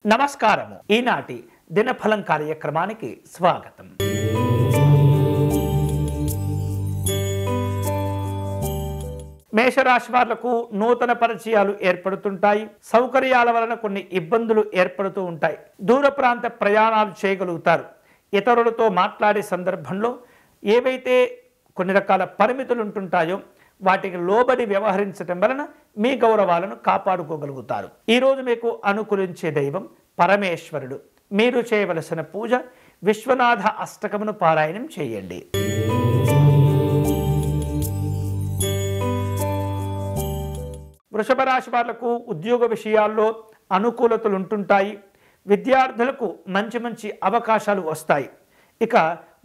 నమస్కారము. ఈనాటి దినఫలం కార్యక్రమానికి స్వాగతం. మేషరాశి వాళ్లకు నూతన పరిచయాలు ఏర్పడుతుంటాయి. సౌకర్యాల వలన కొన్ని ఇబ్బందులు ఏర్పడుతూ ఉంటాయి. దూర ప్రాంత ప్రయాణాలు చేయగలుగుతారు. ఇతరులతో మాట్లాడే సందర్భంలో ఏవైతే కొన్ని రకాల పరిమితులు ఉంటుంటాయో వాటికి లోబడి వ్యవహరించడం వలన మీ గౌరవాలను కాపాడుకోగలుగుతారు. ఈరోజు మీకు అనుకూలించే దైవం పరమేశ్వరుడు. మీరు చేయవలసిన పూజ విశ్వనాథ అష్టకమును పారాయణం చేయండి. వృషభ రాశి వాళ్లకు ఉద్యోగ విషయాల్లో అనుకూలతలు ఉంటుంటాయి. విద్యార్థులకు మంచి మంచి అవకాశాలు వస్తాయి. ఇక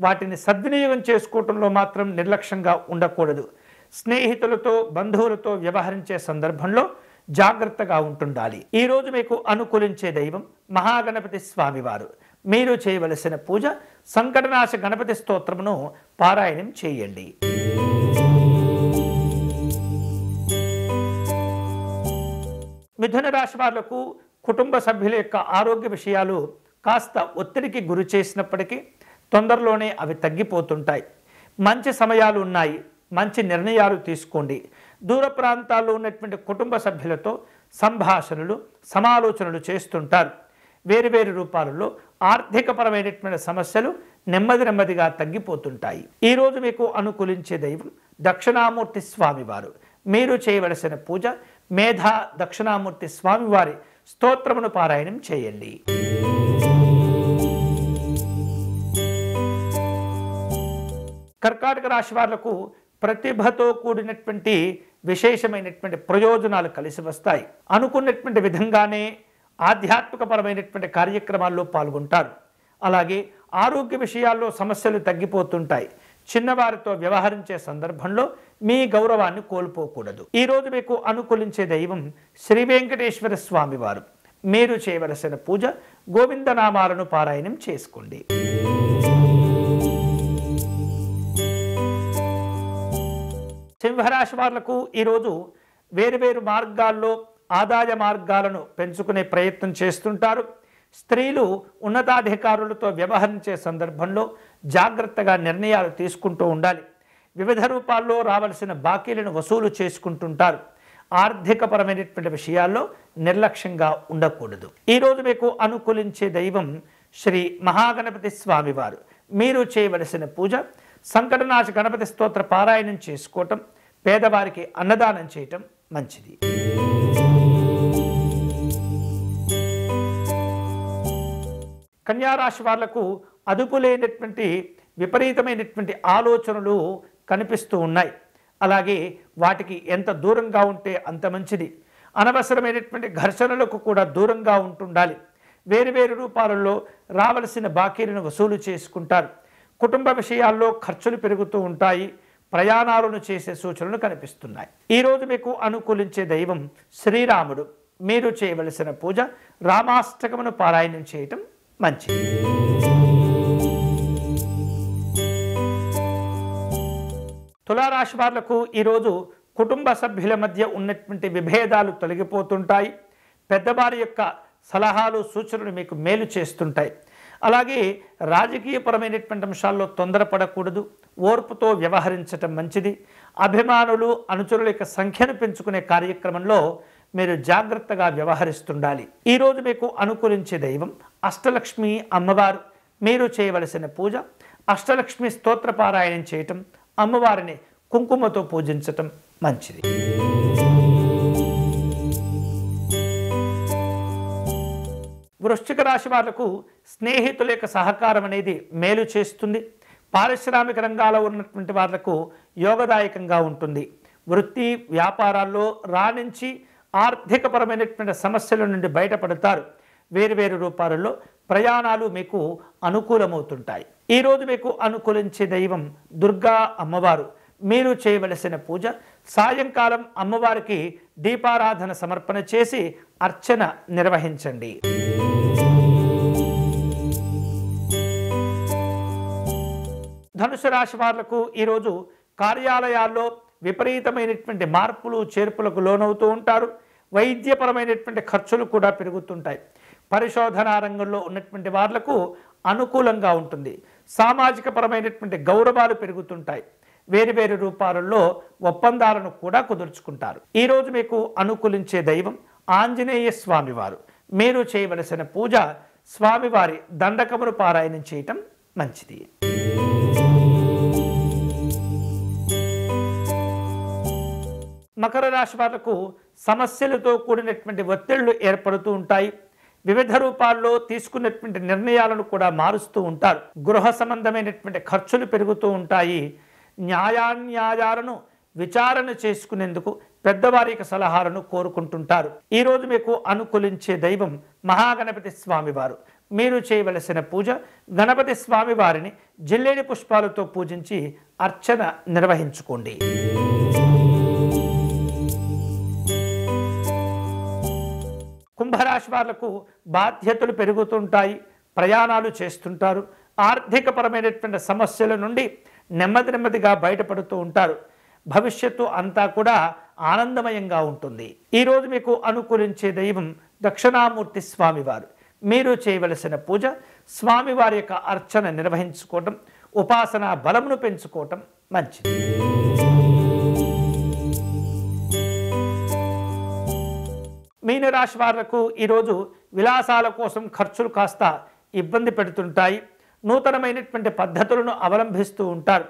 వాటిని సద్వినియోగం చేసుకోవటంలో మాత్రం నిర్లక్ష్యంగా ఉండకూడదు. స్నేహితులతో బంధువులతో వ్యవహరించే సందర్భంలో జాగ్రత్తగా ఉంటుండాలి. ఈరోజు మీకు అనుకూలించే దైవం మహాగణపతి స్వామివారు. మీరు చేయవలసిన పూజ సంకటనాశ గణపతి స్తోత్రమును పారాయణం చేయండి. మిథున రాశి వాళ్లకు కుటుంబ సభ్యుల యొక్క ఆరోగ్య విషయాలు కాస్త ఒత్తిడికి గురి చేసినప్పటికీ తొందరలోనే అవి తగ్గిపోతుంటాయి. మంచి సమయాలు ఉన్నాయి. మంచి నిర్ణయాలు తీసుకోండి. దూర ప్రాంతాల్లో ఉన్నటువంటి కుటుంబ సభ్యులతో సంభాషణలు సమాలోచనలు చేస్తుంటారు. వేరువేరు రూపాలలో ఆర్థికపరమైనటువంటి సమస్యలు నెమ్మదిగా తగ్గిపోతుంటాయి. ఈరోజు మీకు అనుకూలించే దైవం దక్షిణామూర్తి స్వామివారు. మీరు చేయవలసిన పూజ మేధా దక్షిణామూర్తి స్వామివారి స్తోత్రమును పారాయణం చేయండి. కర్కాటక రాశి వాళ్లకు ప్రతిభతో కూడినటువంటి విశేషమైనటువంటి ప్రయోజనాలు కలిసి వస్తాయి. అనుకున్నటువంటి విధంగానే ఆధ్యాత్మికపరమైనటువంటి కార్యక్రమాల్లో పాల్గొంటారు. అలాగే ఆరోగ్య విషయాల్లో సమస్యలు తగ్గిపోతుంటాయి. చిన్నవారితో వ్యవహరించే సందర్భంలో మీ గౌరవాన్ని కోల్పోకూడదు. ఈరోజు మీకు అనుకూలించే దైవం శ్రీ వెంకటేశ్వర స్వామివారు. మీరు చేయవలసిన పూజ గోవిందనామాలను పారాయణం చేసుకోండి. సింహరాశి వాళ్లకు ఈరోజు వేరువేరు మార్గాల్లో ఆదాయ మార్గాలను పెంచుకునే ప్రయత్నం చేస్తుంటారు. స్త్రీలు ఉన్నతాధికారులతో వ్యవహరించే సందర్భంలో జాగ్రత్తగా నిర్ణయాలు తీసుకుంటూ ఉండాలి. వివిధ రూపాల్లో రావాల్సిన బాకీలను వసూలు చేసుకుంటుంటారు. ఆర్థికపరమైనటువంటి విషయాల్లో నిర్లక్ష్యంగా ఉండకూడదు. ఈరోజు మీకు అనుకూలించే దైవం శ్రీ మహాగణపతి స్వామివారు. మీరు చేయవలసిన పూజ సంకటనాశ గణపతి స్తోత్ర పారాయణం చేసుకోవటం, పేదవారికి అన్నదానం చేయటం మంచిది. కన్యారాశి వాళ్లకు అదుపు లేనటువంటి విపరీతమైనటువంటి ఆలోచనలు కనిపిస్తూ ఉన్నాయి. అలాగే వాటికి ఎంత దూరంగా ఉంటే అంత మంచిది. అనవసరమైనటువంటి ఘర్షణలకు కూడా దూరంగా ఉంటుండాలి. వేరువేరు రూపాలలో రావలసిన బాకీలను వసూలు చేసుకుంటారు. కుటుంబ విషయాల్లో ఖర్చులు పెరుగుతూ ఉంటాయి. ప్రయాణాలను చేసే సూచనలు కనిపిస్తున్నాయి. ఈరోజు మీకు అనుకూలించే దైవం శ్రీరాముడు. మీరు చేయవలసిన పూజ రామాష్టకమును పారాయణం చేయటం మంచిది. తులారాశి వాళ్లకు ఈరోజు కుటుంబ సభ్యుల మధ్య ఉన్నటువంటి విభేదాలు తొలగిపోతుంటాయి. పెద్దవారి యొక్క సలహాలు సూచనలు మీకు మేలు చేస్తుంటాయి. అలాగే రాజకీయపరమైనటువంటి అంశాల్లో తొందరపడకూడదు. ఓర్పుతో వ్యవహరించటం మంచిది. అభిమానులు అనుచరుల యొక్క సంఖ్యను పెంచుకునే కార్యక్రమంలో మీరు జాగ్రత్తగా వ్యవహరిస్తుండాలి. ఈరోజు మీకు అనుకూలించే దైవం అష్టలక్ష్మి అమ్మవారు. మీరు చేయవలసిన పూజ అష్టలక్ష్మి స్తోత్ర పారాయణం చేయటం, అమ్మవారిని కుంకుమతో పూజించటం మంచిది. వృశ్చిక రాశి వాళ్లకు స్నేహితుల యొక్క సహకారం అనేది మేలు చేస్తుంది. పారిశ్రామిక రంగాల్లో ఉన్నటువంటి వాళ్లకు యోగదాయకంగా ఉంటుంది. వృత్తి వ్యాపారాల్లో రాణించి ఆర్థికపరమైనటువంటి సమస్యల నుండి బయటపడతారు. వేరువేరు రూపాలలో ప్రయాణాలు మీకు అనుకూలమవుతుంటాయి. ఈరోజు మీకు అనుకూలించే దైవం దుర్గా అమ్మవారు. మీరు చేయవలసిన పూజ సాయంకాలం అమ్మవారికి దీపారాధన సమర్పణ చేసి అర్చన నిర్వహించండి. ధనుసు రాశి వాళ్లకు ఈరోజు కార్యాలయాల్లో విపరీతమైనటువంటి మార్పులు చేర్పులకు లోనవుతూ ఉంటారు. వైద్యపరమైనటువంటి ఖర్చులు కూడా పెరుగుతుంటాయి. పరిశోధనా రంగంలో ఉన్నటువంటి వాళ్లకు అనుకూలంగా ఉంటుంది. సామాజిక పరమైనటువంటి గౌరవాలు పెరుగుతుంటాయి. వేరు వేరు రూపాలలో ఒప్పందాలను కూడా కుదుర్చుకుంటారు. ఈరోజు మీకు అనుకూలించే దైవం ఆంజనేయ స్వామివారు. మీరు చేయవలసిన పూజ స్వామివారి దండకమును పారాయణం చేయటం మంచిది. మకర రాశి వాళ్లకు సమస్యలతో కూడినటువంటి ఒత్తిళ్లు ఏర్పడుతూ ఉంటాయి. వివిధ రూపాల్లో తీసుకున్నటువంటి నిర్ణయాలను కూడా మారుస్తూ ఉంటారు. గృహ సంబంధమైనటువంటి ఖర్చులు పెరుగుతూ ఉంటాయి. న్యాయాన్యాయాలను విచారణ చేసుకునేందుకు పెద్దవారి యొక్క సలహాలను కోరుకుంటుంటారు. ఈరోజు మీకు అనుకూలించే దైవం మహాగణపతి స్వామివారు. మీరు చేయవలసిన పూజ గణపతి స్వామివారిని జిల్లేడి పుష్పాలతో పూజించి అర్చన నిర్వహించుకోండి. కుంభరాశి వాళ్లకు బాధ్యతలు పెరుగుతుంటాయి. ప్రయాణాలు చేస్తుంటారు. ఆర్థికపరమైనటువంటి సమస్యల నుండి నెమ్మదిగా బయటపడుతూ ఉంటారు. భవిష్యత్తు అంతా కూడా ఆనందమయంగా ఉంటుంది. ఈరోజు మీకు అనుకూలించే దైవం దక్షిణామూర్తి స్వామివారు. మీరు చేయవలసిన పూజ స్వామివారి యొక్క అర్చన నిర్వహించుకోవటం, ఉపాసనా బలమును పెంచుకోవటం మంచిది. మీనరాశి వాళ్లకు ఈరోజు విలాసాల కోసం ఖర్చులు కాస్త ఇబ్బంది పెడుతుంటాయి. నూతనమైనటువంటి పద్ధతులను అవలంబిస్తూ ఉంటారు.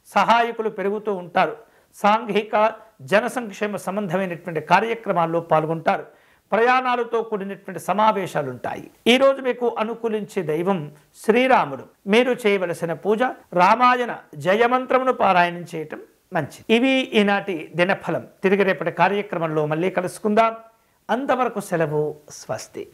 సహాయకులు పెరుగుతూ ఉంటారు. సాంఘిక జన సంక్షేమ సంబంధమైనటువంటి కార్యక్రమాల్లో పాల్గొంటారు. ప్రయాణాలతో కూడినటువంటి సమావేశాలు ఉంటాయి. ఈరోజు మీకు అనుకూలించే దైవం శ్రీరాముడు. మీరు చేయవలసిన పూజ రామాయణ జయమంత్రమును పారాయణం చేయటం మంచిది. ఇవి ఈనాటి దినఫలం. తిరిగి రేపటి కార్యక్రమంలో మళ్ళీ కలుసుకుందాం. అంతవరకు సెలవు. స్వస్తి.